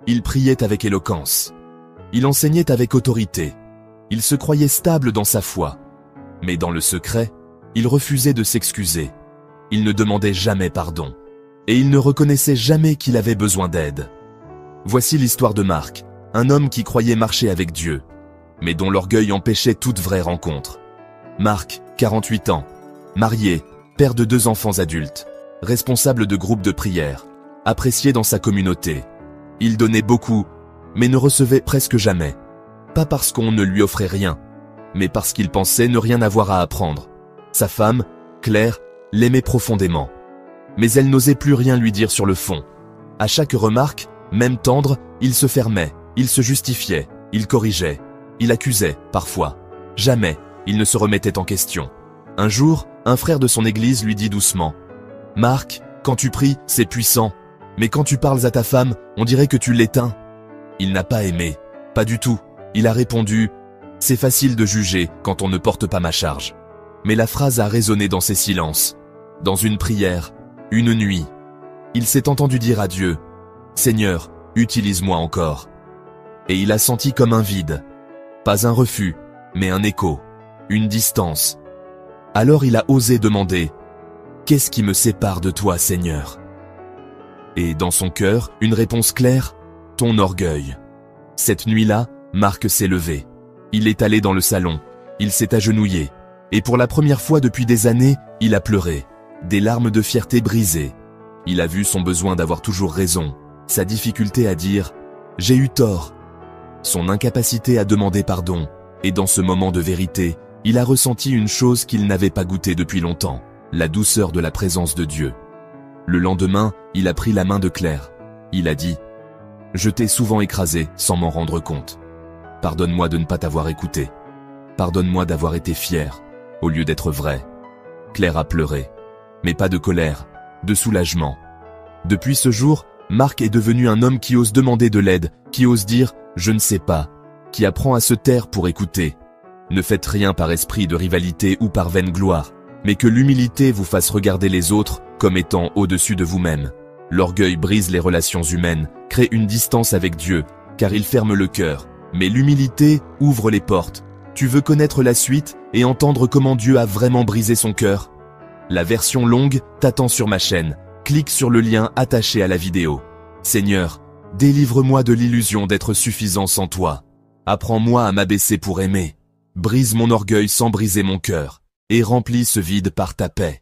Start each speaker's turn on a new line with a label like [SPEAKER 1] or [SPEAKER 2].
[SPEAKER 1] Il priait avec éloquence. Il enseignait avec autorité. Il se croyait stable dans sa foi. Mais dans le secret, il refusait de s'excuser. Il ne demandait jamais pardon. Et il ne reconnaissait jamais qu'il avait besoin d'aide. Voici l'histoire de Marc, un homme qui croyait marcher avec Dieu, mais dont l'orgueil empêchait toute vraie rencontre. Marc, 48 ans, marié, père de 2 enfants adultes, responsable de groupes de prière, apprécié dans sa communauté. Il donnait beaucoup, mais ne recevait presque jamais. Pas parce qu'on ne lui offrait rien, mais parce qu'il pensait ne rien avoir à apprendre. Sa femme, Claire, l'aimait profondément. Mais elle n'osait plus rien lui dire sur le fond. À chaque remarque, même tendre, il se fermait, il se justifiait, il corrigeait, il accusait, parfois. Jamais, il ne se remettait en question. Un jour, un frère de son église lui dit doucement « Marc, quand tu pries, c'est puissant, mais quand tu parles à ta femme, on dirait que tu l'éteins. » Il n'a pas aimé, pas du tout. Il a répondu « C'est facile de juger quand on ne porte pas ma charge. » Mais la phrase a résonné dans ses silences. Dans une prière, une nuit, il s'est entendu dire à Dieu « Seigneur, utilise-moi encore. » Et il a senti comme un vide. Pas un refus, mais un écho, une distance. Alors il a osé demander « Qu'est-ce qui me sépare de toi, Seigneur ?» Et dans son cœur, une réponse claire « Ton orgueil. » Cette nuit-là, Marc s'est levé. Il est allé dans le salon. Il s'est agenouillé. Et pour la première fois depuis des années, il a pleuré. Des larmes de fierté brisées. Il a vu son besoin d'avoir toujours raison, sa difficulté à dire « J'ai eu tort », son incapacité à demander pardon. Et dans ce moment de vérité, il a ressenti une chose qu'il n'avait pas goûtée depuis longtemps, la douceur de la présence de Dieu. Le lendemain, il a pris la main de Claire. Il a dit « Je t'ai souvent écrasé sans m'en rendre compte. Pardonne-moi de ne pas t'avoir écouté. Pardonne-moi d'avoir été fier, au lieu d'être vrai. » Claire a pleuré, mais pas de colère, de soulagement. Depuis ce jour, Marc est devenu un homme qui ose demander de l'aide, qui ose dire « je ne sais pas », qui apprend à se taire pour écouter. Ne faites rien par esprit de rivalité ou par vaine gloire, mais que l'humilité vous fasse regarder les autres comme étant au-dessus de vous-même. L'orgueil brise les relations humaines, crée une distance avec Dieu, car il ferme le cœur. Mais l'humilité ouvre les portes. Tu veux connaître la suite et entendre comment Dieu a vraiment brisé son cœur? La version longue t'attend sur ma chaîne. Clique sur le lien attaché à la vidéo. Seigneur, délivre-moi de l'illusion d'être suffisant sans toi. Apprends-moi à m'abaisser pour aimer. Brise mon orgueil sans briser mon cœur. Et remplis ce vide par ta paix.